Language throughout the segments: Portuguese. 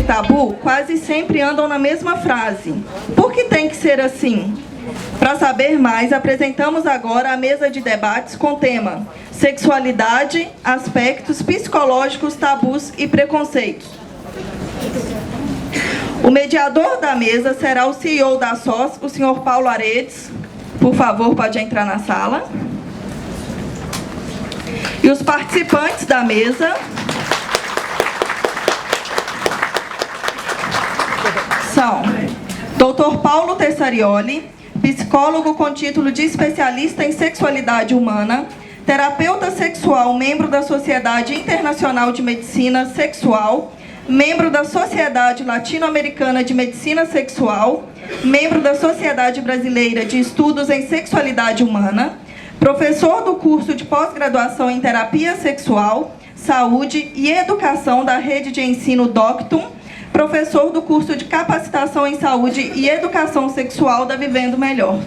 tabu quase sempre andam na mesma frase. Por que tem que ser assim? Para saber mais, apresentamos agora a mesa de debates com o tema Sexualidade, aspectos psicológicos, tabus e preconceitos. O mediador da mesa será o CEO da SOS, o senhor Paulo Aredes. Por favor, pode entrar na sala. E os participantes da mesa são Dr. Paulo Tessarioli, psicólogo com título de especialista em sexualidade humana, terapeuta sexual, membro da Sociedade Internacional de Medicina Sexual, membro da Sociedade Latino-Americana de Medicina Sexual, membro da Sociedade Brasileira de Estudos em Sexualidade Humana, professor do curso de pós-graduação em Terapia Sexual, Saúde e Educação da Rede de Ensino Doctum, professor do curso de Capacitação em Saúde e Educação Sexual da Vivendo Melhor.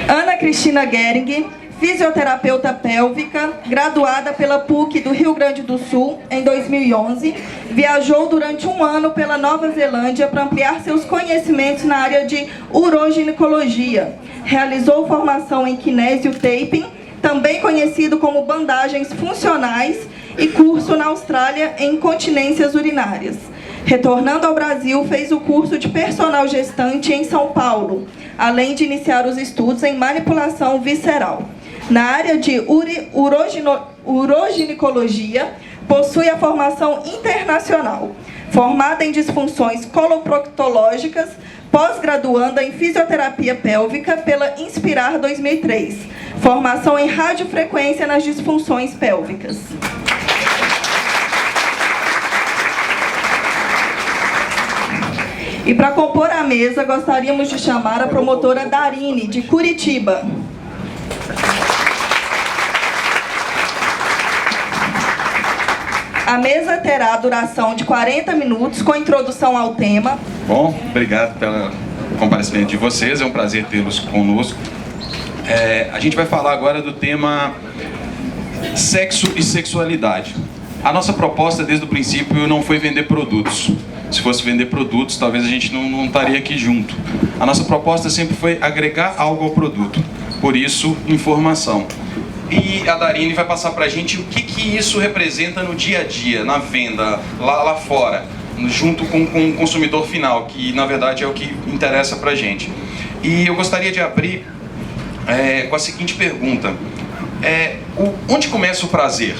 Ana Cristina Gering, fisioterapeuta pélvica, graduada pela PUC do Rio Grande do Sul em 2011, viajou durante um ano pela Nova Zelândia para ampliar seus conhecimentos na área de uroginecologia. Realizou formação em kinésio taping, também conhecido como bandagens funcionais, e curso na Austrália em incontinências urinárias. Retornando ao Brasil, fez o curso de personal gestante em São Paulo, além de iniciar os estudos em manipulação visceral. Na área de uroginecologia, possui a formação internacional, formada em disfunções coloproctológicas, pós-graduanda em fisioterapia pélvica pela Inspirar 2003, formação em radiofrequência nas disfunções pélvicas. E para compor a mesa, gostaríamos de chamar a promotora Darine, de Curitiba. A mesa terá duração de 40 minutos, com introdução ao tema. Bom, obrigado pelo comparecimento de vocês, é um prazer tê-los conosco. A gente vai falar agora do tema sexo e sexualidade. A nossa proposta desde o princípio não foi vender produtos. Se fosse vender produtos, talvez a gente não estaria aqui junto. A nossa proposta sempre foi agregar algo ao produto. Por isso, informação. E a Darine vai passar para a gente o que isso representa no dia a dia, na venda, lá fora, junto com o consumidor final, que na verdade é o que interessa para a gente. E eu gostaria de abrir com a seguinte pergunta. Onde começa o prazer?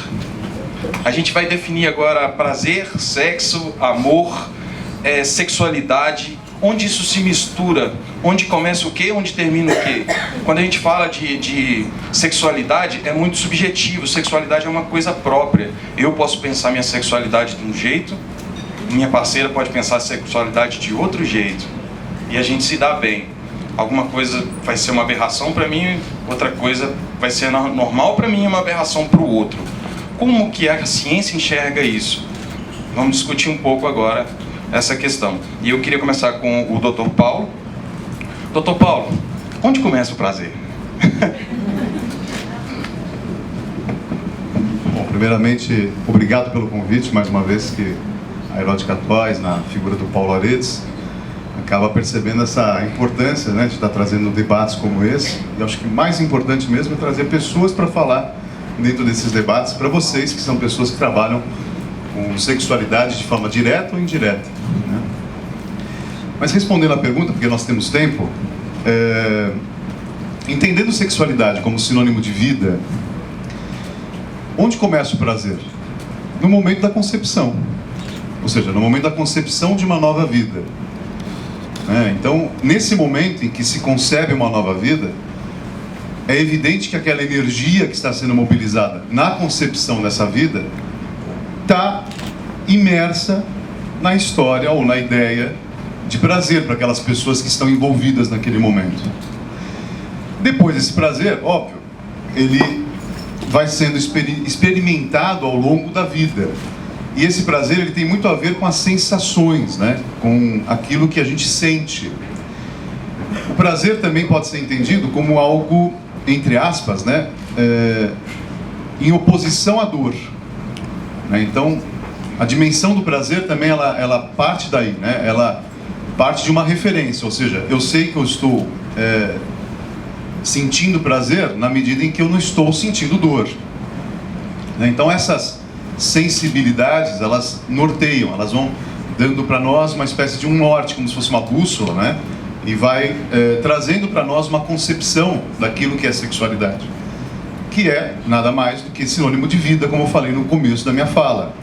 A gente vai definir agora prazer, sexo, amor, sexualidade. Onde isso se mistura? Onde começa o quê? Onde termina o quê? Quando a gente fala de sexualidade, é muito subjetivo. Sexualidade é uma coisa própria. Eu posso pensar minha sexualidade de um jeito, minha parceira pode pensar a sexualidade de outro jeito. E a gente se dá bem. Alguma coisa vai ser uma aberração para mim, outra coisa vai ser normal para mim e uma aberração para o outro. Como que a ciência enxerga isso? Vamos discutir um pouco agora essa questão. E eu queria começar com o Dr. Paulo. Dr. Paulo, onde começa o prazer? Bom, primeiramente, obrigado pelo convite, mais uma vez que a Erótica Toys, na figura do Paulo Aredes, acaba percebendo essa importância, né, de estar trazendo debates como esse. E acho que o mais importante mesmo é trazer pessoas para falar dentro desses debates, para vocês que são pessoas que trabalham com sexualidade de forma direta ou indireta, né? Mas respondendo à pergunta, porque nós temos tempo, entendendo sexualidade como sinônimo de vida, onde começa o prazer? No momento da concepção, ou seja, no momento da concepção de uma nova vida, né? Então, nesse momento em que se concebe uma nova vida, é evidente que aquela energia que está sendo mobilizada na concepção dessa vida está imersa na história ou na ideia de prazer para aquelas pessoas que estão envolvidas naquele momento. Depois desse prazer, óbvio, ele vai sendo experimentado ao longo da vida. E esse prazer ele tem muito a ver com as sensações, né? Com aquilo que a gente sente. O prazer também pode ser entendido como algo, entre aspas, né, em oposição à dor. Né? Então, a dimensão do prazer também ela parte daí, né? Ela parte de uma referência, ou seja, eu sei que eu estou sentindo prazer na medida em que eu não estou sentindo dor. Né? Então, essas sensibilidades, elas norteiam, elas vão dando para nós uma espécie de um norte, como se fosse uma bússola, né? E vai trazendo para nós uma concepção daquilo que é sexualidade, que é nada mais do que sinônimo de vida, como eu falei no começo da minha fala.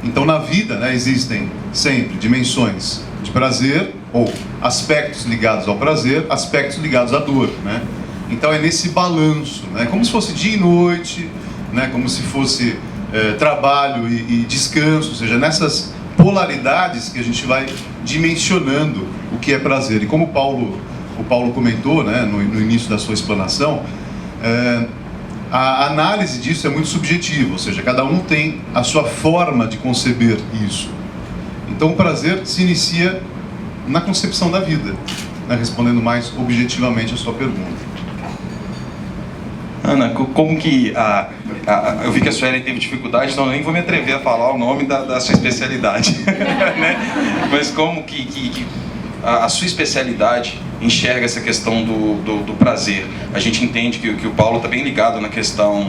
Então, na vida, né, existem sempre dimensões de prazer, ou aspectos ligados ao prazer, aspectos ligados à dor, né? Então, é nesse balanço, né? Como se fosse dia e noite, né? Como se fosse trabalho e descanso, ou seja, nessas polaridades que a gente vai dimensionando o que é prazer. E como o Paulo comentou, né, no início da sua explanação, a análise disso é muito subjetiva, ou seja, cada um tem a sua forma de conceber isso. Então o prazer se inicia na concepção da vida, né, respondendo mais objetivamente a sua pergunta. Ana, como que eu vi que a Suelen teve dificuldade, então eu nem vou me atrever a falar o nome da sua especialidade, né? Mas como que a sua especialidade enxerga essa questão do prazer? A gente entende que o Paulo está bem ligado na questão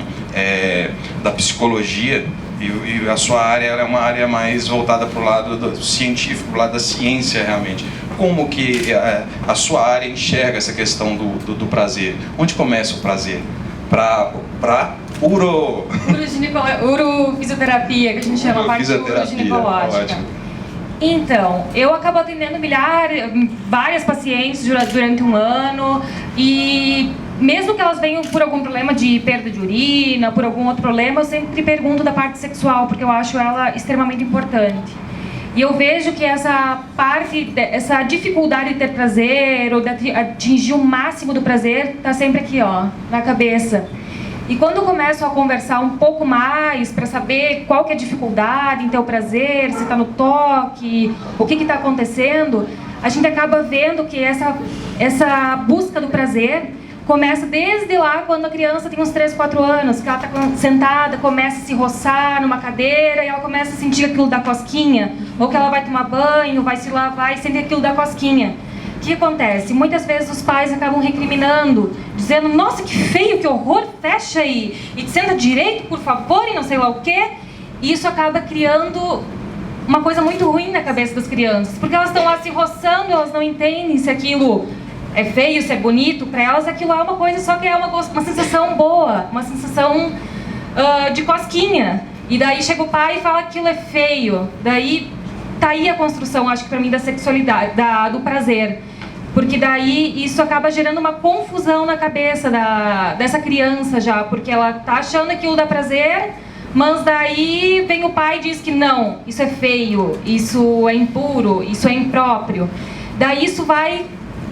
da psicologia, e a sua área ela é uma área mais voltada para o lado científico, para o lado da ciência realmente. Como que a sua área enxerga essa questão do prazer? Onde começa o prazer? Para urofisioterapia, que a gente chama, a parte uroginecológica. Então, eu acabo atendendo várias pacientes durante um ano, e mesmo que elas venham por algum problema de perda de urina, por algum outro problema, eu sempre pergunto da parte sexual, porque eu acho ela extremamente importante. E eu vejo que essa dificuldade de ter prazer, ou de atingir o máximo do prazer, está sempre aqui, ó, na cabeça. E quando eu começo a conversar um pouco mais, para saber qual que é a dificuldade em ter o prazer, se está no toque, o que está acontecendo, a gente acaba vendo que essa busca do prazer começa desde lá, quando a criança tem uns 3, 4 anos, que ela está sentada, começa a se roçar numa cadeira e ela começa a sentir aquilo da cosquinha, ou que ela vai tomar banho, vai se lavar e sente aquilo da cosquinha. O que acontece? Muitas vezes os pais acabam recriminando, dizendo, nossa, que feio, que horror, fecha aí, e senta direito, por favor, e não sei lá o quê. E isso acaba criando uma coisa muito ruim na cabeça das crianças, porque elas estão lá se roçando, elas não entendem se aquilo é feio, se é bonito. Para elas aquilo é uma coisa, só que é uma sensação boa, uma sensação de cosquinha. E daí chega o pai e fala que aquilo é feio. Daí tá aí a construção, acho que para mim, da sexualidade, do prazer. Porque daí isso acaba gerando uma confusão na cabeça dessa criança já, porque ela tá achando que aquilo dá prazer, mas daí vem o pai e diz que não, isso é feio, isso é impuro, isso é impróprio. Daí isso vai...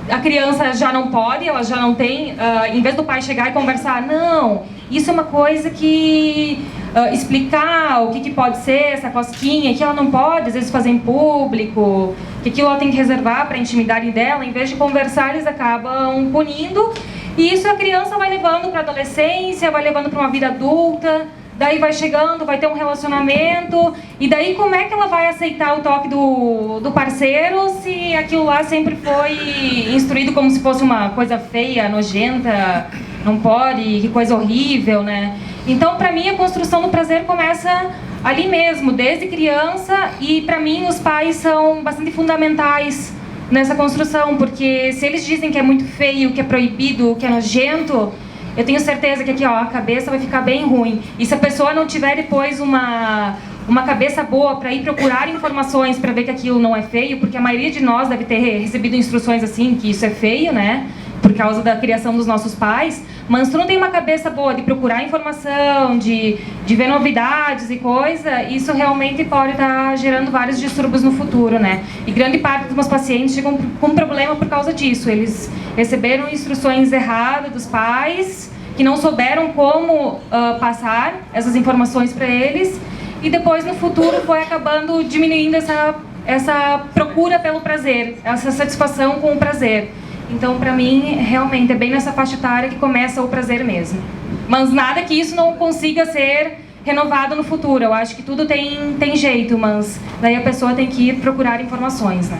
A criança já não pode, ela já não tem, em vez do pai chegar e conversar, não, isso é uma coisa que... explicar o que pode ser essa cosquinha, que ela não pode, às vezes, fazer em público, que aquilo ela tem que reservar para a intimidade dela, em vez de conversar, eles acabam punindo, e isso a criança vai levando para a adolescência, vai levando para uma vida adulta, daí vai chegando, vai ter um relacionamento, e daí como é que ela vai aceitar o toque do parceiro se aquilo lá sempre foi instruído como se fosse uma coisa feia, nojenta, não pode, que coisa horrível, né? Então, para mim, a construção do prazer começa ali mesmo, desde criança, e para mim os pais são bastante fundamentais nessa construção, porque se eles dizem que é muito feio, que é proibido, que é nojento, eu tenho certeza que aqui, ó, a cabeça vai ficar bem ruim. E se a pessoa não tiver depois uma cabeça boa para ir procurar informações para ver que aquilo não é feio, porque a maioria de nós deve ter recebido instruções assim, que isso é feio, né? Por causa da criação dos nossos pais. Mas tu não tem uma cabeça boa de procurar informação, de ver novidades e coisa, isso realmente pode estar gerando vários distúrbios no futuro, né? E grande parte dos meus pacientes chegam com problema por causa disso. Eles receberam instruções erradas dos pais, que não souberam como passar essas informações para eles, e depois no futuro foi acabando diminuindo essa procura pelo prazer, essa satisfação com o prazer. Então, pra mim, realmente, é bem nessa faixa etária que começa o prazer mesmo. Mas nada que isso não consiga ser renovado no futuro. Eu acho que tudo tem jeito, mas daí a pessoa tem que ir procurar informações, né?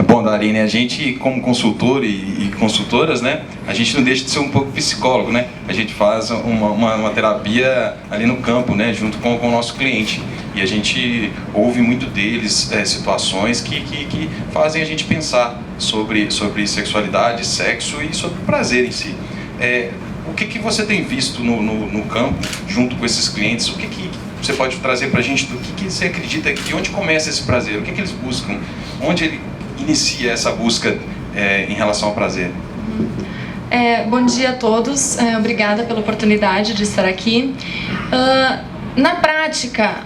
Bom, Darine, a gente como consultor e consultoras, né, a gente não deixa de ser um pouco psicólogo, né? A gente faz uma terapia ali no campo, né, junto com o nosso cliente. E a gente ouve muito deles situações que fazem a gente pensar sobre sexualidade, sexo e sobre o prazer em si. O que você tem visto no campo, junto com esses clientes? O que você pode trazer para a gente do que você acredita que onde começa esse prazer? O que eles buscam? Onde ele inicia essa busca em relação ao prazer? Bom dia a todos, obrigada pela oportunidade de estar aqui. Na prática,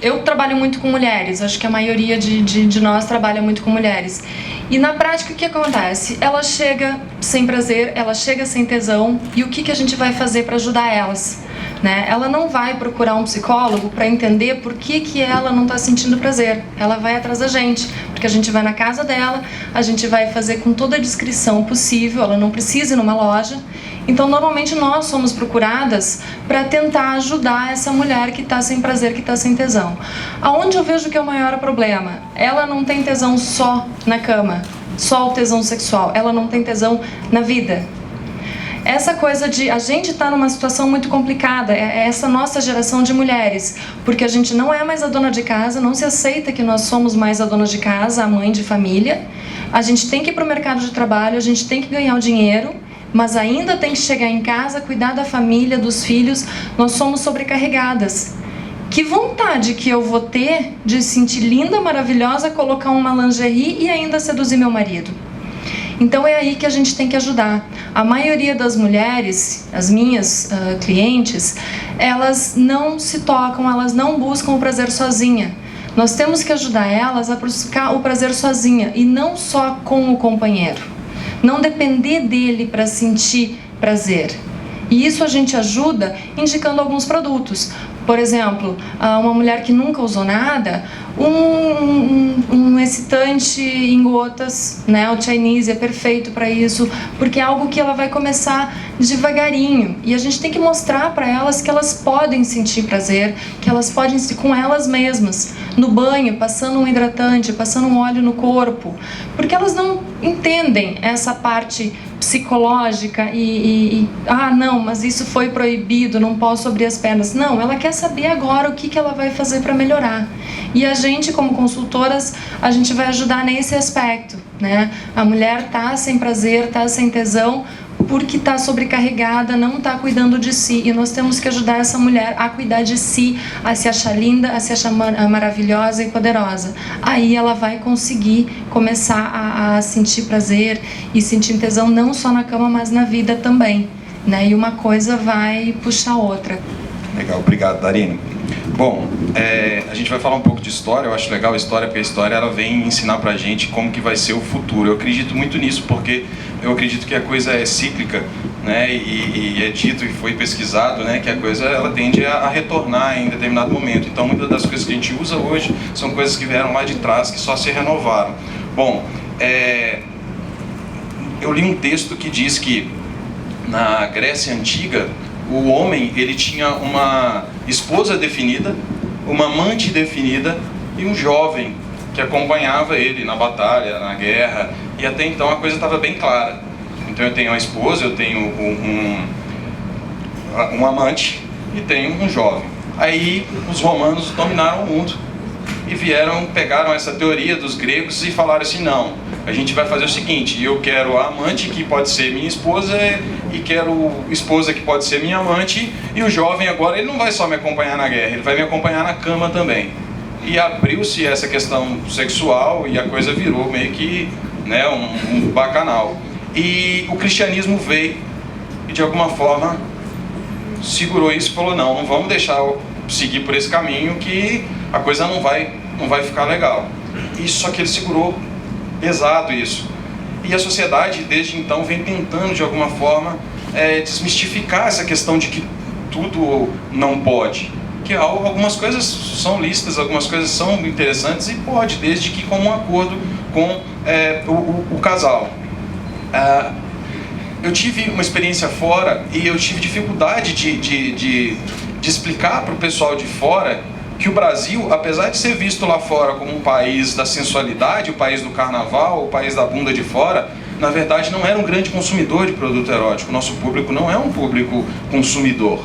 eu trabalho muito com mulheres, acho que a maioria de nós trabalha muito com mulheres. E na prática o que acontece? Ela chega sem prazer, ela chega sem tesão, e o que a gente vai fazer para ajudar elas? Né? Ela não vai procurar um psicólogo para entender por que ela não está sentindo prazer. Ela vai atrás da gente, porque a gente vai na casa dela, a gente vai fazer com toda a descrição possível, ela não precisa ir numa loja. Então, normalmente nós somos procuradas para tentar ajudar essa mulher que está sem prazer, que está sem tesão. Aonde eu vejo que é o maior problema? Ela não tem tesão só na cama, só o tesão sexual, ela não tem tesão na vida. Essa coisa de a gente está numa situação muito complicada, é essa nossa geração de mulheres, porque a gente não é mais a dona de casa, não se aceita que nós somos mais a dona de casa, a mãe de família. A gente tem que ir para o mercado de trabalho, a gente tem que ganhar o dinheiro, mas ainda tem que chegar em casa, cuidar da família, dos filhos. Nós somos sobrecarregadas. Que vontade que eu vou ter de sentir linda, maravilhosa, colocar uma lingerie e ainda seduzir meu marido? Então é aí que a gente tem que ajudar. A maioria das mulheres, as minhas clientes, elas não se tocam, elas não buscam o prazer sozinha. Nós temos que ajudar elas a buscar o prazer sozinha e não só com o companheiro. Não depender dele para sentir prazer. E isso a gente ajuda indicando alguns produtos. Por exemplo, uma mulher que nunca usou nada, um excitante em gotas, né? O Chinese é perfeito para isso, porque é algo que ela vai começar devagarinho. E a gente tem que mostrar para elas que elas podem sentir prazer, que elas podem sentir com elas mesmas, no banho, passando um hidratante, passando um óleo no corpo, porque elas não entendem essa parte psicológica não, mas isso foi proibido, não posso abrir as pernas. Não, ela quer saber agora o que ela vai fazer para melhorar. E a gente, como consultoras, a gente vai ajudar nesse aspecto, né? A mulher tá sem prazer, tá sem tesão, porque está sobrecarregada, não está cuidando de si. E nós temos que ajudar essa mulher a cuidar de si, a se achar linda, a se achar maravilhosa e poderosa. Aí ela vai conseguir começar a sentir prazer e sentir tesão não só na cama, mas na vida também, né? E uma coisa vai puxar a outra. Legal, obrigado, Darine. Bom, a gente vai falar um pouco de história. Eu acho legal a história, porque a história ela vem ensinar pra gente como que vai ser o futuro. Eu acredito muito nisso, porque eu acredito que a coisa é cíclica, né? E é dito e foi pesquisado, né, que a coisa ela tende a retornar em determinado momento. Então, muitas das coisas que a gente usa hoje são coisas que vieram lá de trás, que só se renovaram. Bom, eu li um texto que diz que na Grécia Antiga, o homem ele tinha uma esposa definida, uma amante definida e um jovem que acompanhava ele na batalha, na guerra, e até então a coisa estava bem clara. Então eu tenho uma esposa, eu tenho um amante e tenho um jovem. Aí os romanos dominaram o mundo e pegaram essa teoria dos gregos e falaram assim, não, a gente vai fazer o seguinte, eu quero a amante que pode ser minha esposa e quero esposa que pode ser minha amante, e o jovem agora ele não vai só me acompanhar na guerra, ele vai me acompanhar na cama também. E abriu-se essa questão sexual e a coisa virou meio que, né, um bacanal. E o cristianismo veio e de alguma forma segurou isso e falou, não vamos deixar eu seguir por esse caminho que a coisa não vai ficar legal. E só que ele segurou pesado isso. E a sociedade desde então vem tentando de alguma forma desmistificar essa questão de que tudo não pode. Que algumas coisas são lícitas, algumas coisas são interessantes e pode, desde que com um acordo com o casal. Eu tive uma experiência fora e eu tive dificuldade de explicar para o pessoal de fora que o Brasil, apesar de ser visto lá fora como um país da sensualidade, o país do carnaval, o país da bunda de fora, na verdade não era um grande consumidor de produto erótico. Nosso público não é um público consumidor.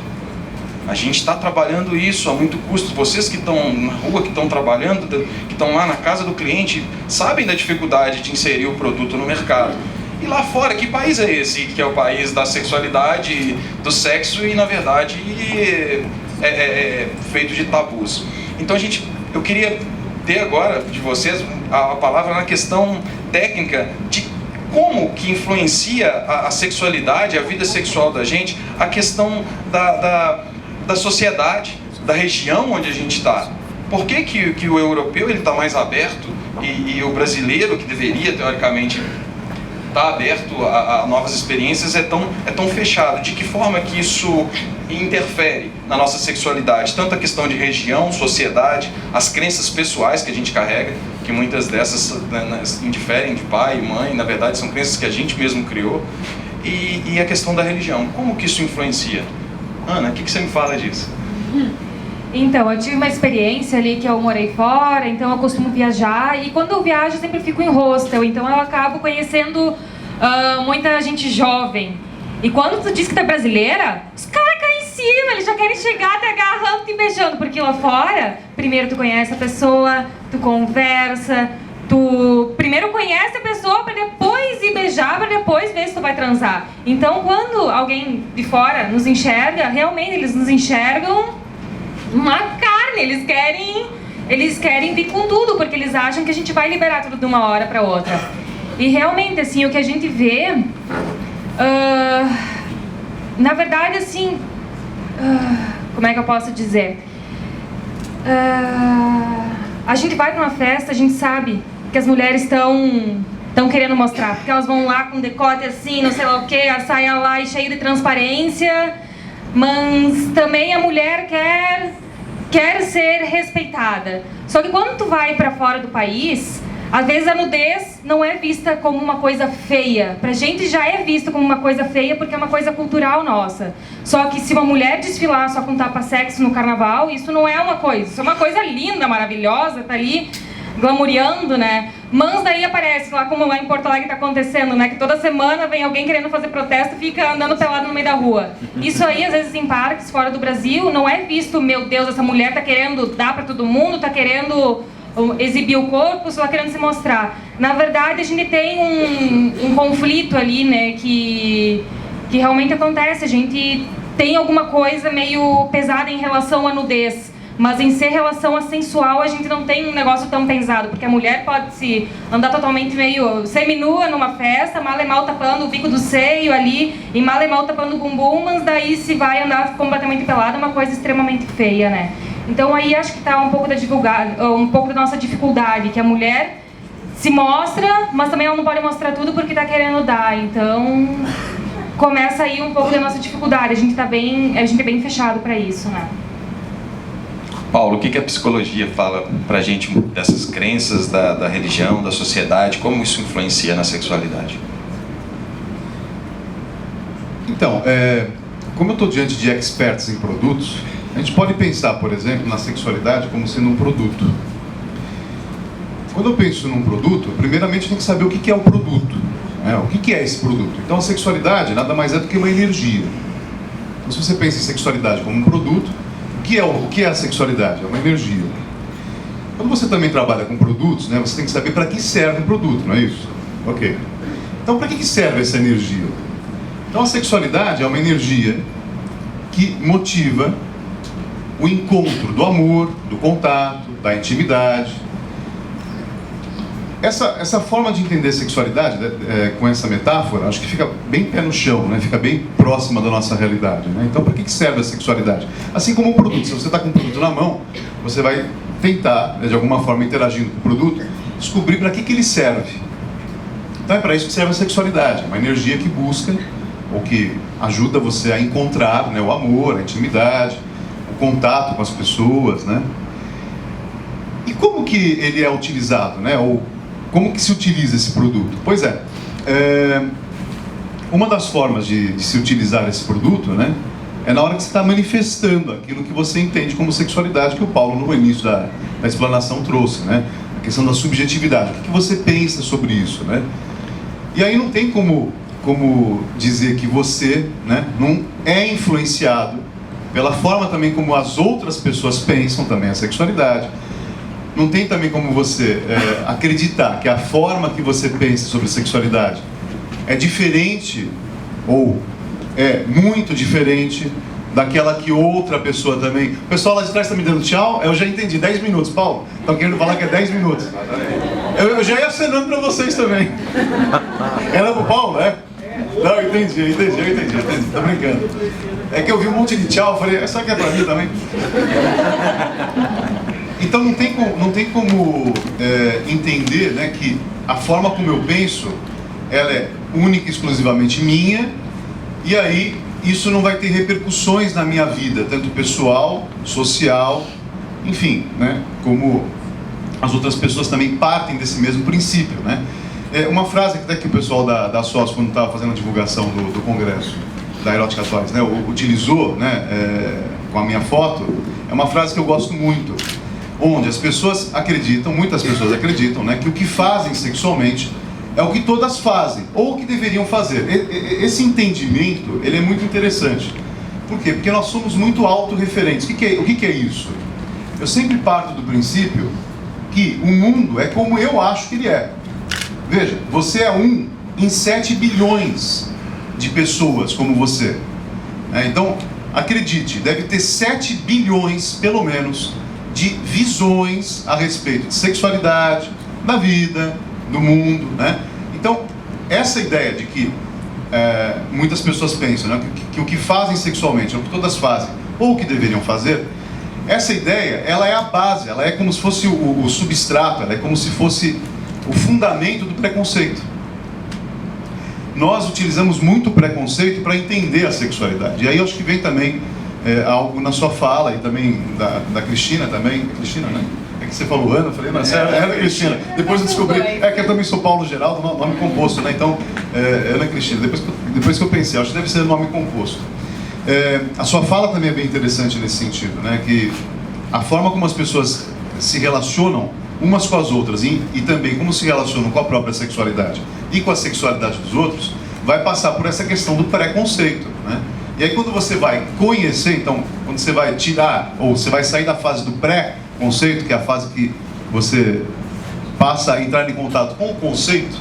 A gente está trabalhando isso a muito custo. Vocês que estão na rua, que estão trabalhando, que estão lá na casa do cliente, sabem da dificuldade de inserir o produto no mercado. E lá fora, que país é esse? Que é o país da sexualidade, do sexo e, na verdade, é feito de tabus. Então, eu queria ter agora de vocês a palavra na questão técnica de como que influencia a sexualidade, a vida sexual da gente, a questão da sociedade, da região onde a gente está. Por que o europeu está mais aberto e o brasileiro, que deveria, teoricamente, estar aberto a novas experiências, é tão fechado? De que forma que isso interfere na nossa sexualidade? Tanto a questão de região, sociedade, as crenças pessoais que a gente carrega, que muitas dessas indiferem de pai e mãe, na verdade são crenças que a gente mesmo criou, e a questão da religião. Como que isso influencia? Ana, o que você me fala disso? Então, eu tive uma experiência ali que eu morei fora, então eu costumo viajar, e quando eu viajo eu sempre fico em hostel, então eu acabo conhecendo muita gente jovem. E quando tu diz que tu é brasileira, os caras caem em cima, eles já querem chegar te agarrando, te beijando, porque lá fora, primeiro tu conhece a pessoa, tu conversa, tu primeiro conhece a pessoa para depois ir beijar, para depois ver se tu vai transar. Então, quando alguém de fora nos enxerga, realmente eles nos enxergam uma carne, eles querem vir com tudo, porque eles acham que a gente vai liberar tudo de uma hora para outra. E realmente, assim, o que a gente vê, na verdade, assim, como é que eu posso dizer? A gente vai para uma festa, a gente sabe que as mulheres estão querendo mostrar, porque elas vão lá com decote assim, não sei lá o que, a saia lá e cheia de transparência, mas também a mulher quer ser respeitada. Só que quando tu vai para fora do país, às vezes a nudez não é vista como uma coisa feia. Pra gente já é vista como uma coisa feia porque é uma coisa cultural nossa. Só que se uma mulher desfilar só com tapa-sexo no carnaval, isso não é uma coisa. Isso é uma coisa linda, maravilhosa, tá ali glamouriando, né? Mas daí aparece lá, como lá em Porto Alegre tá acontecendo, né? Que toda semana vem alguém querendo fazer protesto e fica andando pelado no meio da rua. Isso aí, às vezes, em parques fora do Brasil, não é visto, meu Deus, essa mulher tá querendo dar pra todo mundo, tá querendo exibir o corpo, só querendo se mostrar. Na verdade, a gente tem um conflito ali, né? Que realmente acontece. A gente tem alguma coisa meio pesada em relação à nudez. Mas em ser relação a sensual, a gente não tem um negócio tão pesado, porque a mulher pode se andar totalmente meio seminua numa festa, mal e mal tapando o bico do seio ali, e mal e mal tapando o bumbum, mas daí se vai andar completamente pelada, é uma coisa extremamente feia, né? Então aí acho que está um pouco da nossa dificuldade, que a mulher se mostra, mas também ela não pode mostrar tudo porque está querendo dar, então começa aí um pouco da nossa dificuldade, a gente é bem fechado para isso, né? Paulo, o que a psicologia fala pra gente dessas crenças da religião, da sociedade, como isso influencia na sexualidade? Então, como eu estou diante de experts em produtos, a gente pode pensar, por exemplo, na sexualidade como sendo um produto. Quando eu penso num produto, primeiramente eu tenho que saber o que é o produto, né? O que é esse produto. Então a sexualidade nada mais é do que uma energia. Então, se você pensa em sexualidade como um produto, o que é a sexualidade? É uma energia. Quando você também trabalha com produtos, né, você tem que saber para que serve o produto, não é isso? Ok. Então, para que serve essa energia? Então, a sexualidade é uma energia que motiva o encontro do amor, do contato, da intimidade. Essa forma de entender sexualidade, com essa metáfora, acho que fica bem pé no chão, né? Fica bem próxima da nossa realidade, né? Então, para que serve a sexualidade? Assim como um produto, se você está com um produto na mão, você vai tentar, né, de alguma forma, interagindo com o produto, descobrir para que ele serve. Então, é para isso que serve a sexualidade, uma energia que busca, ou que ajuda você a encontrar, né, o amor, a intimidade, o contato com as pessoas, né? E como que ele é utilizado, né? Ou como que se utiliza esse produto? Pois uma das formas de se utilizar esse produto, né, é na hora que você está manifestando aquilo que você entende como sexualidade, que o Paulo no início da explanação trouxe, né? A questão da subjetividade. O que você pensa sobre isso, né? E aí não tem como dizer que você, né, não é influenciado pela forma também como as outras pessoas pensam também a sexualidade. Não tem também como você acreditar que a forma que você pensa sobre sexualidade é diferente ou é muito diferente daquela que outra pessoa também... O pessoal lá de trás está me dando tchau, eu já entendi, 10 minutos, Paulo. Estão querendo falar que é 10 minutos. Eu já ia acenando para vocês também. Era pro Paulo, né? Não, eu entendi, tô brincando. É que eu vi um monte de tchau, eu falei, essa aqui é pra mim também. Então não tem como entender, né, que a forma como eu penso, ela é única e exclusivamente minha, e aí isso não vai ter repercussões na minha vida, tanto pessoal, social, enfim, né, como as outras pessoas também partem desse mesmo princípio, né. Uma frase que até que o pessoal da SOS, quando estava fazendo a divulgação do congresso da Erótica Toys, né, utilizou, né, com a minha foto, é uma frase que eu gosto muito, onde as pessoas acreditam, muitas pessoas acreditam, né, que o que fazem sexualmente é o que todas fazem, ou o que deveriam fazer. Esse entendimento, ele é muito interessante. Por quê? Porque nós somos muito autorreferentes. O que é isso? Eu sempre parto do princípio que o mundo é como eu acho que ele é. Veja, você é um em 7 bilhões de pessoas como você. Então, acredite, deve ter 7 bilhões, pelo menos, de visões a respeito de sexualidade, da vida, do mundo, né? Então, essa ideia de que muitas pessoas pensam, né, que o que fazem sexualmente é o que todas fazem, ou o que deveriam fazer, essa ideia, ela é a base, ela é como se fosse o substrato, ela é como se fosse o fundamento do preconceito. Nós utilizamos muito preconceito para entender a sexualidade. E aí eu acho que vem também algo na sua fala, e também da Cristina também. Cristina, né? É que você falou Ana, eu falei, não, Ana Cristina. Depois eu descobri, que eu também sou Paulo Geraldo, nome composto, né? Então, Ana Cristina. Depois que eu pensei, acho que deve ser nome composto. A sua fala também é bem interessante nesse sentido, né? Que a forma como as pessoas se relacionam umas com as outras e também como se relacionam com a própria sexualidade e com a sexualidade dos outros, vai passar por essa questão do preconceito, né? E aí quando você vai conhecer, então, quando você vai tirar, ou você vai sair da fase do pré-conceito, que é a fase que você passa a entrar em contato com o conceito,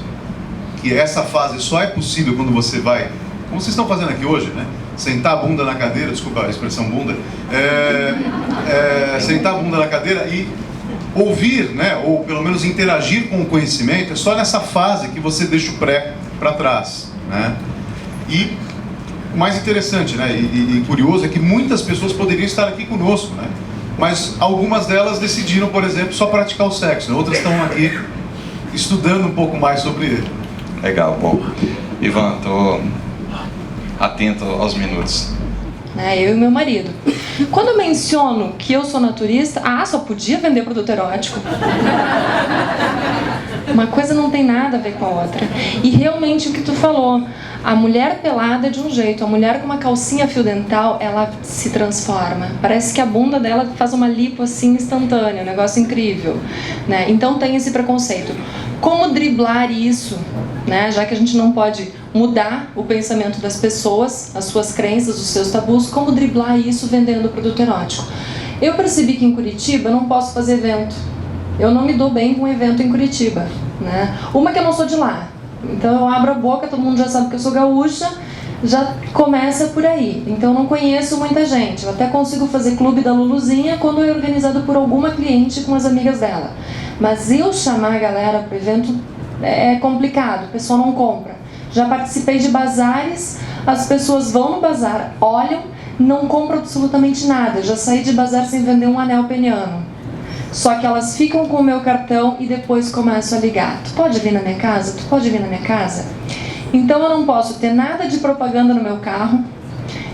que essa fase só é possível quando você vai, como vocês estão fazendo aqui hoje, né? Sentar a bunda na cadeira, desculpa a expressão bunda, sentar a bunda na cadeira e ouvir, né, ou pelo menos interagir com o conhecimento, é só nessa fase que você deixa o pré para trás, né? E o mais interessante, né, e curioso é que muitas pessoas poderiam estar aqui conosco, né? Mas algumas delas decidiram, por exemplo, só praticar o sexo, né? Outras estão aqui estudando um pouco mais sobre ele. Legal, bom. Ivan, tô atento aos minutos. Eu e meu marido. Quando eu menciono que eu sou naturista, só podia vender produto erótico. Uma coisa não tem nada a ver com a outra. E realmente o que tu falou, a mulher pelada é de um jeito, a mulher com uma calcinha fio dental, ela se transforma. Parece que a bunda dela faz uma lipo assim instantânea, um negócio incrível, né? Então tem esse preconceito. Como driblar isso, né? Já que a gente não pode mudar o pensamento das pessoas, as suas crenças, os seus tabus, como driblar isso vendendo produto erótico? Eu percebi que em Curitiba eu não posso fazer evento. Eu não me dou bem com evento em Curitiba, né? Uma que eu não sou de lá. Então eu abro a boca, todo mundo já sabe que eu sou gaúcha, já começa por aí. Então eu não conheço muita gente. Eu até consigo fazer clube da Luluzinha quando é organizado por alguma cliente com as amigas dela. Mas eu chamar a galera para o evento é complicado, o pessoal não compra. Já participei de bazares, as pessoas vão no bazar, olham, não compram absolutamente nada. Já saí de bazar sem vender um anel peniano. Só que elas ficam com o meu cartão e depois começam a ligar. Tu pode vir na minha casa? Tu pode vir na minha casa? Então eu não posso ter nada de propaganda no meu carro.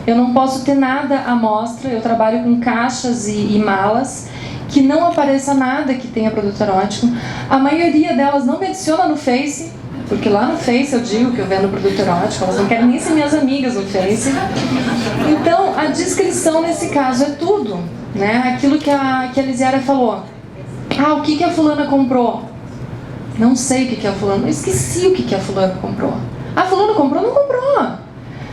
Eu não posso ter nada à mostra. Eu trabalho com caixas e malas. Que não apareça nada que tenha produto erótico. A maioria delas não me adiciona no Face. porque lá no Face eu digo que eu vendo produto erótico, elas não querem nem ser minhas amigas no Face. Então, a descrição nesse caso é tudo, né? Aquilo que a Lisiara falou. O que a fulana comprou? Não sei o que a fulana... Eu esqueci o que a fulana comprou. A fulana comprou? Não comprou.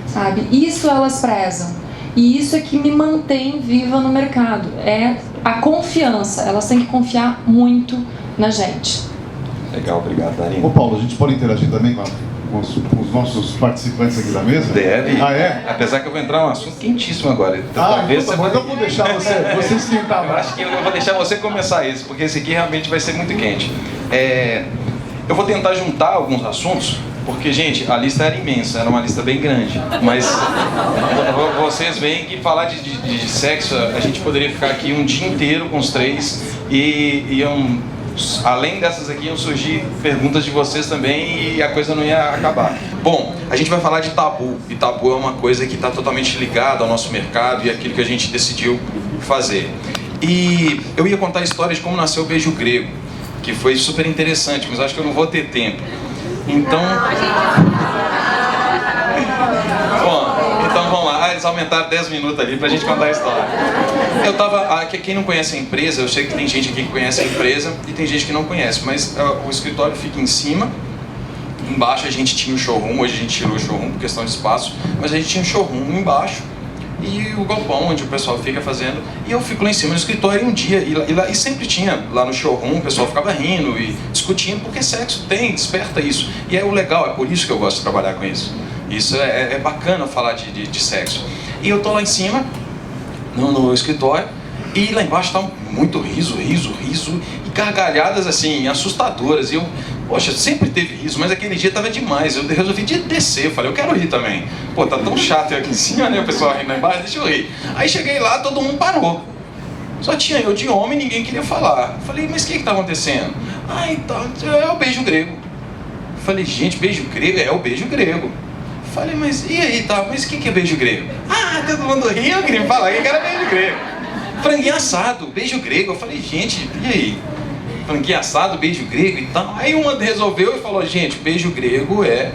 Sabe? Isso elas prezam. E isso é que me mantém viva no mercado. É a confiança. Elas têm que confiar muito na gente. Legal, obrigado, Darina. Ô Paulo, a gente pode interagir também com os nossos participantes aqui da mesa? Deve. É? Apesar que eu vou entrar num assunto quentíssimo agora. Então eu vou deixar você esquentar. Eu acho que eu vou deixar você começar esse, porque esse aqui realmente vai ser muito quente. Eu vou tentar juntar alguns assuntos, porque, gente, a lista era imensa, era uma lista bem grande. Mas vocês veem que falar de sexo, a gente poderia ficar aqui um dia inteiro com os três e além dessas aqui, iam surgir perguntas de vocês também e a coisa não ia acabar. Bom, a gente vai falar de tabu, e tabu é uma coisa que está totalmente ligada ao nosso mercado e aquilo que a gente decidiu fazer. E eu ia contar a história de como nasceu o beijo grego, que foi super interessante, mas acho que eu não vou ter tempo. Então... Bom, então vamos lá, eles aumentaram 10 minutos ali pra gente contar a história. Eu tava, quem não conhece a empresa, eu sei que tem gente aqui que conhece a empresa e tem gente que não conhece, mas o escritório fica em cima, embaixo a gente tinha um showroom, hoje a gente tirou o showroom por questão de espaço, mas a gente tinha um showroom embaixo e o galpão onde o pessoal fica fazendo, e eu fico lá em cima no escritório um dia, e sempre tinha lá no showroom, o pessoal ficava rindo e discutindo, porque sexo desperta isso, e é o legal, é por isso que eu gosto de trabalhar com isso. Isso é bacana falar de sexo. E eu tô lá em cima, no escritório, e lá embaixo tá muito riso, e gargalhadas assim, assustadoras. E eu, poxa, sempre teve riso, mas aquele dia tava demais. Eu resolvi descer, eu falei, eu quero rir também. Pô, tá tão chato eu aqui em cima, né, o pessoal rindo lá embaixo, deixa eu rir. Aí cheguei lá, todo mundo parou. Só tinha eu de homem, ninguém queria falar. Eu falei, mas o que tá acontecendo? Então, é o beijo grego. Eu falei, gente, beijo grego? É o beijo grego. Falei, mas e aí, tá? Mas o que é beijo grego? Todo mundo riu, eu queria falar que era beijo grego. Franguinho assado, beijo grego. Eu falei, gente, e aí? Franguinho assado, beijo grego e tal. Aí uma resolveu e falou, gente, beijo grego é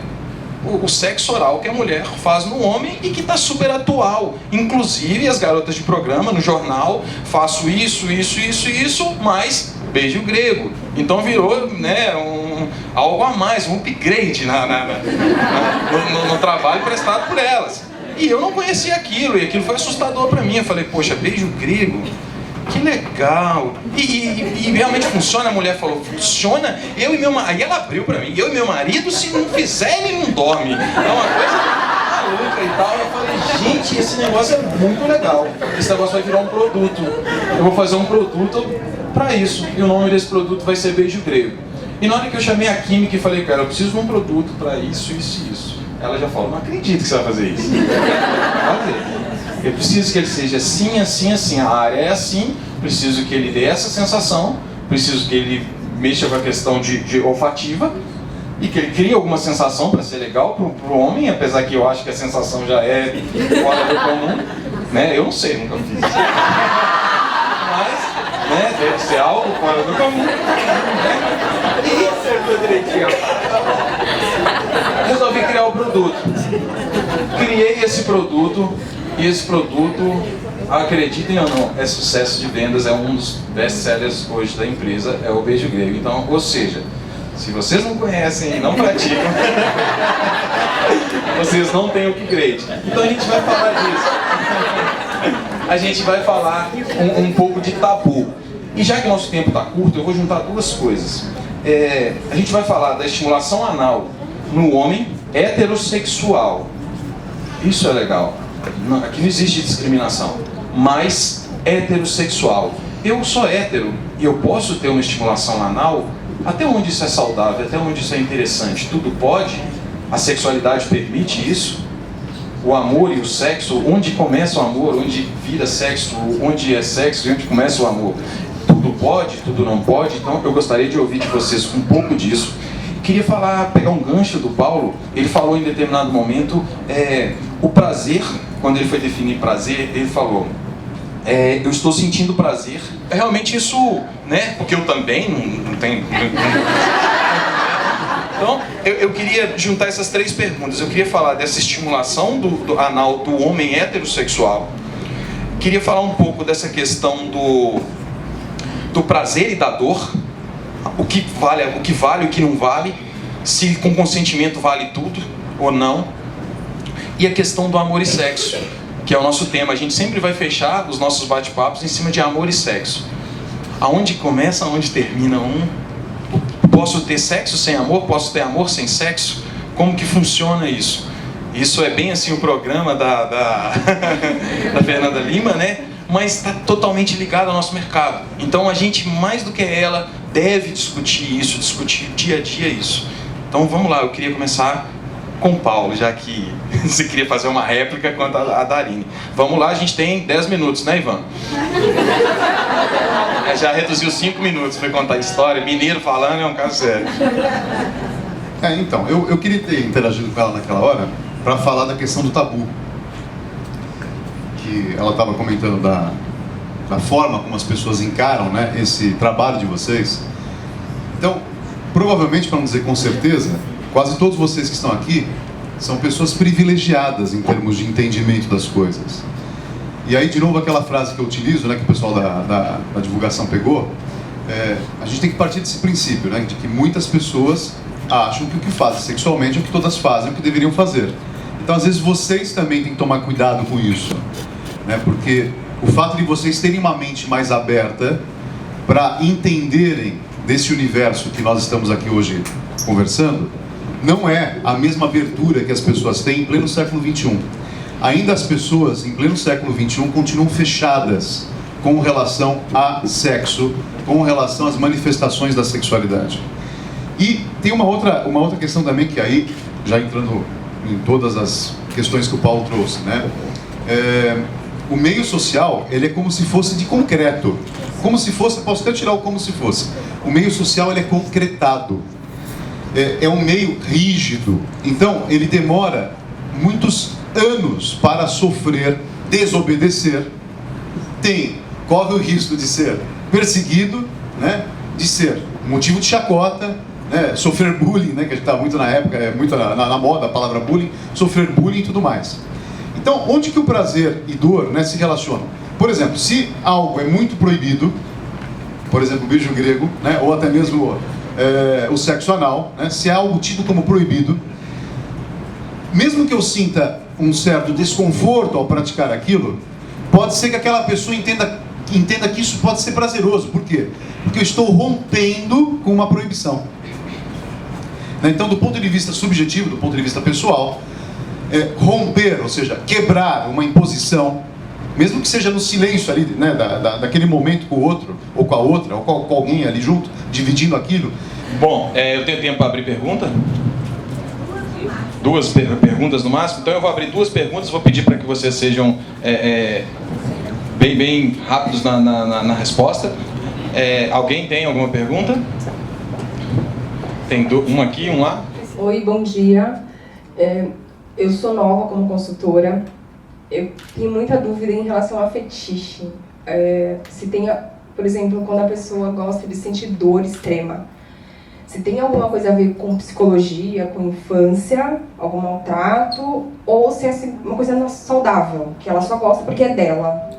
o sexo oral que a mulher faz no homem e que tá super atual. Inclusive as garotas de programa, no jornal, faço isso, mas beijo grego. Então virou, né, algo a mais, um upgrade no trabalho prestado por elas. E eu não conhecia aquilo, e aquilo foi assustador para mim. Eu falei, poxa, beijo grego? Que legal! E realmente funciona? A mulher falou, funciona? Eu e meu marido... Aí ela abriu pra mim, eu e meu marido, se não fizer, ele não dorme. É uma coisa maluca e tal. Eu falei, gente, esse negócio é muito legal. Esse negócio vai virar um produto. Eu vou fazer um produto pra isso. E o nome desse produto vai ser beijo grego. E na hora que eu chamei a química e falei, cara, eu preciso de um produto pra isso, ela já falou, não acredito que você vai fazer isso. Fazer. Eu preciso que ele seja assim, assim, assim. A área é assim, preciso que ele dê essa sensação, preciso que ele mexa com a questão de olfativa e que ele crie alguma sensação para ser legal pro homem, apesar que eu acho que a sensação já é fora do comum, né? Eu não sei, nunca fiz. Mas, né, deve ser algo fora do comum. Né? E acertou direitinho. Resolvi criar o produto. Criei esse produto. E esse produto, acreditem ou não, é sucesso de vendas, é um dos best-sellers hoje da empresa, é o beijo grego. Então, ou seja, se vocês não conhecem e não praticam, vocês não têm o upgrade. Então a gente vai falar disso. A gente vai falar um pouco de tabu. E já que nosso tempo está curto, eu vou juntar duas coisas. A gente vai falar da estimulação anal no homem heterossexual. Isso é legal. Aqui não existe discriminação, mas heterossexual. Eu sou hétero e eu posso ter uma estimulação anal. Até onde isso é saudável, até onde isso é interessante? Tudo pode? A sexualidade permite isso? O amor e o sexo, onde começa o amor, onde vira sexo, onde é sexo e onde começa o amor? Tudo pode, tudo não pode? Então eu gostaria de ouvir de vocês um pouco disso. Queria pegar um gancho do Paulo. Ele falou em determinado momento o prazer. Quando ele foi definir prazer, ele falou, eu estou sentindo prazer. Realmente isso, né? Porque eu também não tenho... Então, eu queria juntar essas 3 perguntas. Eu queria falar dessa estimulação do anal do homem heterossexual. Queria falar um pouco dessa questão do prazer e da dor. O que vale, o que não vale. Se com consentimento vale tudo ou não. E a questão do amor e sexo, que é o nosso tema. A gente sempre vai fechar os nossos bate-papos em cima de amor e sexo. Aonde começa, aonde termina um? Posso ter sexo sem amor? Posso ter amor sem sexo? Como que funciona isso? Isso é bem assim o programa da Fernanda Lima, né? Mas está totalmente ligado ao nosso mercado. Então a gente, mais do que ela, deve discutir isso, discutir dia a dia isso. Então vamos lá, eu queria começar com o Paulo, já que você queria fazer uma réplica quanto a Darine. Vamos lá, a gente tem 10 minutos, né, Ivan? Já reduziu 5 minutos para contar a história. Mineiro falando é um caso sério. Então, eu queria ter interagido com ela naquela hora para falar da questão do tabu. Que ela estava comentando da forma como as pessoas encaram, né, esse trabalho de vocês. Então, provavelmente, para não dizer com certeza, quase todos vocês que estão aqui são pessoas privilegiadas em termos de entendimento das coisas. E aí, de novo, aquela frase que eu utilizo, né, que o pessoal da divulgação pegou, a gente tem que partir desse princípio, né, de que muitas pessoas acham que o que fazem sexualmente é o que todas fazem, o que deveriam fazer. Então, às vezes, vocês também têm que tomar cuidado com isso, né, porque o fato de vocês terem uma mente mais aberta para entenderem desse universo que nós estamos aqui hoje conversando, não é a mesma abertura que as pessoas têm em pleno século XXI. Ainda as pessoas, em pleno século XXI, continuam fechadas com relação a sexo, com relação às manifestações da sexualidade. E tem uma outra questão também, que aí, já entrando em todas as questões que o Paulo trouxe, né? O meio social, ele é como se fosse de concreto. Como se fosse, posso até tirar o como se fosse. O meio social, ele é concretado. É um meio rígido. Então, ele demora muitos anos para sofrer, desobedecer, corre o risco de ser perseguido, né, de ser motivo de chacota, né, sofrer bullying, né, que a gente está muito na época, muito na moda a palavra bullying, sofrer bullying e tudo mais. Então, onde que o prazer e dor, né, se relacionam? Por exemplo, se algo é muito proibido, por exemplo, o beijo grego, né, ou até mesmo o sexo anal, né, se é algo tido como proibido, mesmo que eu sinta um certo desconforto ao praticar aquilo, pode ser que aquela pessoa entenda que isso pode ser prazeroso. Por quê? Porque eu estou rompendo com uma proibição. Então, do ponto de vista subjetivo, do ponto de vista pessoal, romper, ou seja, quebrar uma imposição, mesmo que seja no silêncio ali, né, daquele momento com o outro, ou com a outra, ou com alguém ali junto, dividindo aquilo. Bom, eu tenho tempo para abrir pergunta? 2 perguntas no máximo? Então eu vou abrir 2 perguntas, vou pedir para que vocês sejam bem rápidos na resposta. Alguém tem alguma pergunta? Tem um aqui, um lá. Oi, bom dia. Eu sou nova como consultora. Eu tenho muita dúvida em relação a fetiche. Se tem, por exemplo, quando a pessoa gosta de sentir dor extrema. Se tem alguma coisa a ver com psicologia, com infância, algum maltrato, ou se é uma coisa saudável, que ela só gosta porque é dela.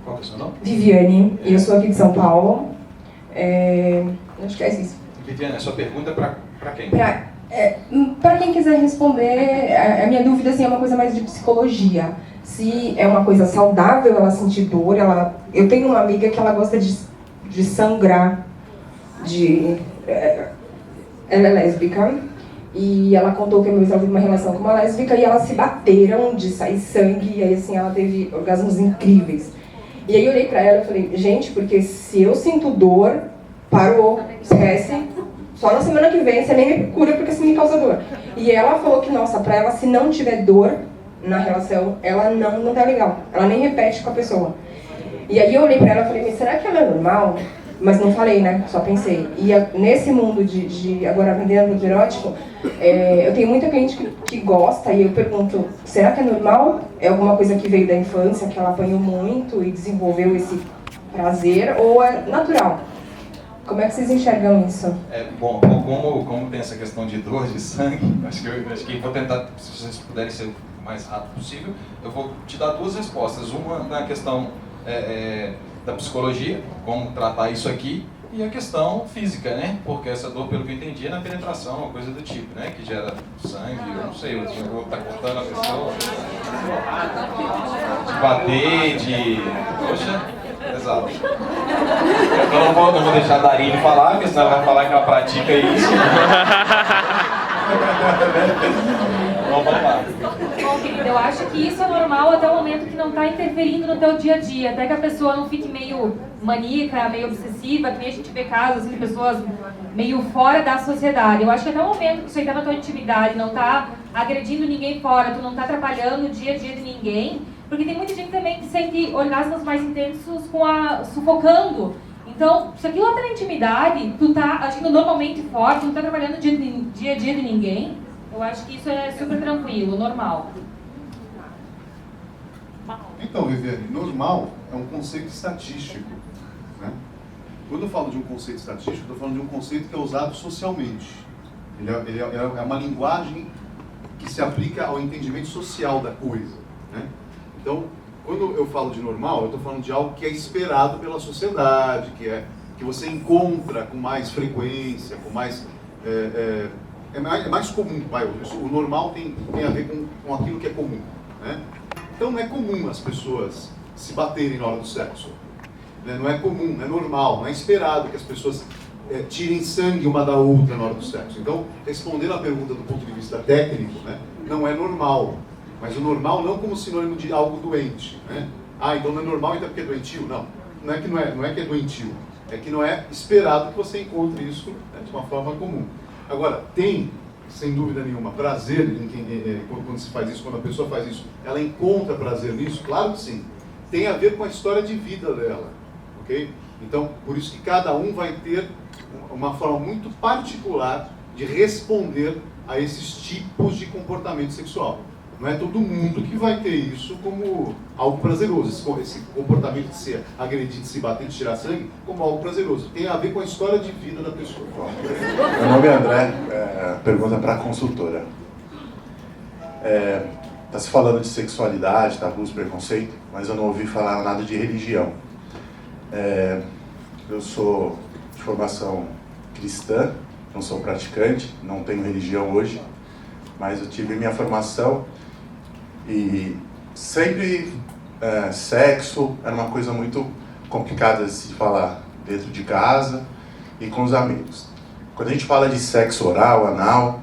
Qual que é o seu nome? Viviane, e eu sou aqui de São Paulo. Acho que é isso. Viviane, a sua pergunta é para quem? Para quem quiser responder, a minha dúvida assim, é uma coisa mais de psicologia. Se é uma coisa saudável ela sentir dor, eu tenho uma amiga que ela gosta de sangrar, ela é lésbica, e ela contou que a minha teve uma relação com uma lésbica e elas se bateram de sair sangue, e aí assim, ela teve orgasmos incríveis. E aí eu olhei pra ela e falei, gente, porque se eu sinto dor, parou, esquece, só na semana que vem você nem me cura porque você me causa dor. E ela falou que, nossa, pra ela, se não tiver dor na relação, ela não tá legal, ela nem repete com a pessoa. E aí eu olhei pra ela e falei, mas será que ela é normal? Mas não falei, né? Só pensei. E nesse mundo de agora vendendo produto erótico, eu tenho muita cliente que gosta e eu pergunto, será que é normal? É alguma coisa que veio da infância, que ela apanhou muito e desenvolveu esse prazer, ou é natural? Como é que vocês enxergam isso? Bom, como tem essa questão de dor, de sangue, acho que vou tentar, se vocês puderem ser o mais rápido possível, eu vou te dar duas respostas. Uma na questão da psicologia, como tratar isso aqui, e a questão física, né? Porque essa dor, pelo que eu entendi, é na penetração, uma coisa do tipo, né? Que gera sangue, eu não sei, eu vou estar cortando a pessoa. De bater, Poxa, exato. Eu não vou deixar a Darine falar, porque senão ela vai falar que ela pratica isso. Então, vamos lá. Bom, querido, eu acho que isso é normal até o momento que não está interferindo no teu dia a dia, até que a pessoa não fique meio maníaca, meio obsessiva, que nem a gente vê casos assim, de pessoas meio fora da sociedade. Eu acho que até o momento que isso aí está na tua intimidade, não está agredindo ninguém fora, tu não está atrapalhando o dia a dia de ninguém, porque tem muita gente também que sente orgasmos mais intensos sufocando. Então, se aquilo está na intimidade, tu tá agindo normalmente forte, não está atrapalhando o dia a dia de ninguém, eu acho que isso é super tranquilo, normal. Então, Viviane, normal é um conceito estatístico, né? Quando eu falo de um conceito estatístico, eu estou falando de um conceito que é usado socialmente. Ele é uma linguagem que se aplica ao entendimento social da coisa, né? Então, quando eu falo de normal, eu estou falando de algo que é esperado pela sociedade, que você encontra com mais frequência, com mais... É mais comum, o normal tem a ver com aquilo que é comum, né? Então não é comum as pessoas se baterem na hora do sexo, né? Não é comum, não é normal, não é esperado que as pessoas tirem sangue uma da outra na hora do sexo. Então, respondendo à pergunta do ponto de vista técnico, né, não é normal, mas o normal não como sinônimo de algo doente, né? Então não é normal, então é porque é doentio? Não é que é doentio, é que não é esperado que você encontre isso, né, de uma forma comum. Agora, tem, sem dúvida nenhuma, prazer quando se faz isso, quando a pessoa faz isso, ela encontra prazer nisso? Claro que sim. Tem a ver com a história de vida dela, ok? Então, por isso que cada um vai ter uma forma muito particular de responder a esses tipos de comportamento sexual. Não é todo mundo que vai ter isso como algo prazeroso, esse comportamento de se agredir, de se bater, de tirar sangue, como algo prazeroso. Tem a ver com a história de vida da pessoa. Meu nome é André, pergunta para a consultora. Está se falando de sexualidade, tabus, preconceito, mas eu não ouvi falar nada de religião. Eu sou de formação cristã, não sou praticante, não tenho religião hoje, mas eu tive minha formação e sempre sexo era uma coisa muito complicada de se falar dentro de casa e com os amigos. Quando a gente fala de sexo oral, anal,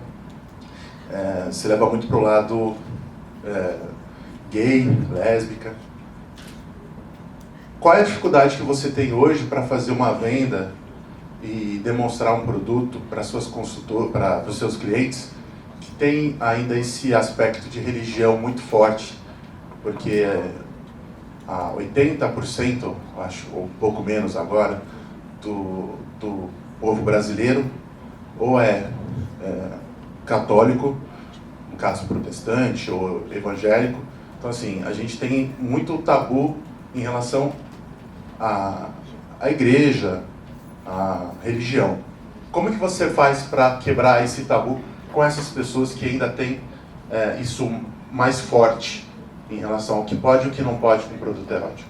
se leva muito para o lado gay, lésbica. Qual é a dificuldade que você tem hoje para fazer uma venda e demonstrar um produto para suas consultoras, para os seus clientes, que tem ainda esse aspecto de religião muito forte? Porque 80%, acho, ou um pouco menos agora, do povo brasileiro ou é católico, no caso protestante, ou evangélico. Então, assim, a gente tem muito tabu em relação à igreja, à religião. Como que você faz para quebrar esse tabu com essas pessoas que ainda têm isso mais forte em relação ao que pode e o que não pode com o produto erótico?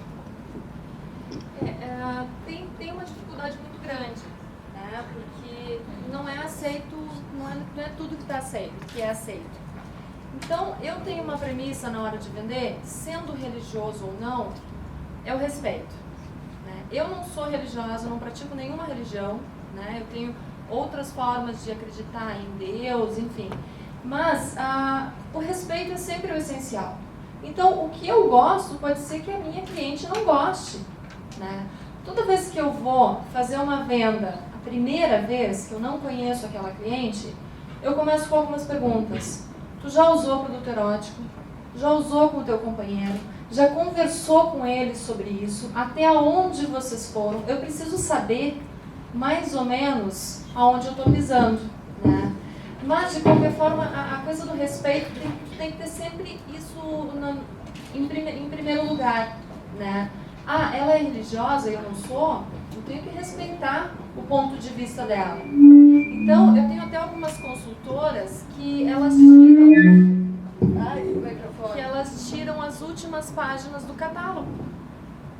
Tem uma dificuldade muito grande, né? Porque não é aceito, não é tudo que está aceito, que é aceito. Então, eu tenho uma premissa na hora de vender, sendo religioso ou não, é o respeito, né? Eu não sou religiosa, eu não pratico nenhuma religião, né? Eu tenho outras formas de acreditar em Deus, enfim. Mas o respeito é sempre o essencial. Então, o que eu gosto pode ser que a minha cliente não goste, né? Toda vez que eu vou fazer uma venda, a primeira vez que eu não conheço aquela cliente, eu começo com algumas perguntas. Tu já usou produto erótico? Já usou com o teu companheiro? Já conversou com ele sobre isso? Até onde vocês foram? Eu preciso saber mais ou menos aonde eu estou pisando, né? Mas, de qualquer forma, a coisa do respeito tem que ter sempre isso em primeiro lugar, né? ela é religiosa e eu não sou, eu tenho que respeitar o ponto de vista dela. Então, eu tenho até algumas consultoras que elas tiram as últimas páginas do catálogo,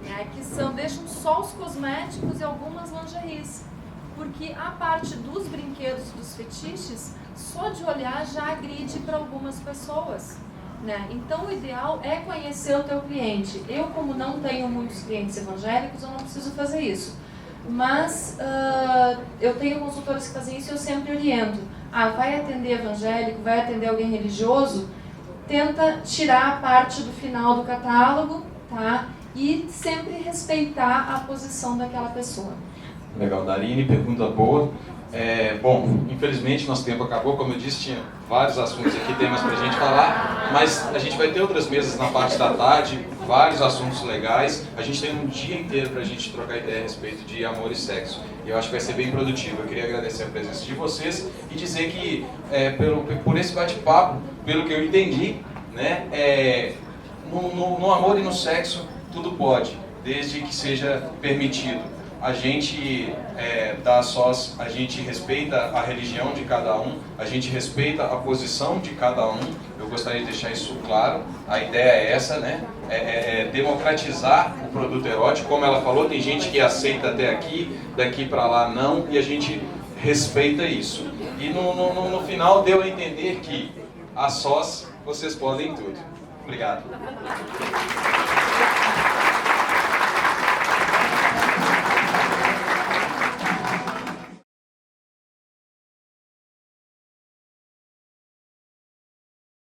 né, que deixam só os cosméticos e algumas lingeries, porque a parte dos brinquedos, dos fetiches, só de olhar já agride para algumas pessoas, né? Então o ideal é conhecer o teu cliente. Eu, como não tenho muitos clientes evangélicos, eu não preciso fazer isso, mas eu tenho consultores que fazem isso e eu sempre oriento. Vai atender evangélico, vai atender alguém religioso, tenta tirar a parte do final do catálogo, tá? E sempre respeitar a posição daquela pessoa. Legal, Darine, pergunta boa. Bom, infelizmente nosso tempo acabou, como eu disse, tinha vários assuntos aqui, temas pra gente falar, mas a gente vai ter outras mesas na parte da tarde, vários assuntos legais. A gente tem um dia inteiro pra gente trocar ideia a respeito de amor e sexo. E eu acho que vai ser bem produtivo. Eu queria agradecer a presença de vocês e dizer que, por esse bate-papo, pelo que eu entendi, né, no amor e no sexo, tudo pode, desde que seja permitido. A gente da SOS, a gente respeita a religião de cada um, a gente respeita a posição de cada um. Eu gostaria de deixar isso claro. A ideia é essa, né? Democratizar o produto erótico. Como ela falou, tem gente que aceita até aqui, daqui para lá não, e a gente respeita isso. E no final deu a entender que a SOS, vocês podem tudo. Obrigado.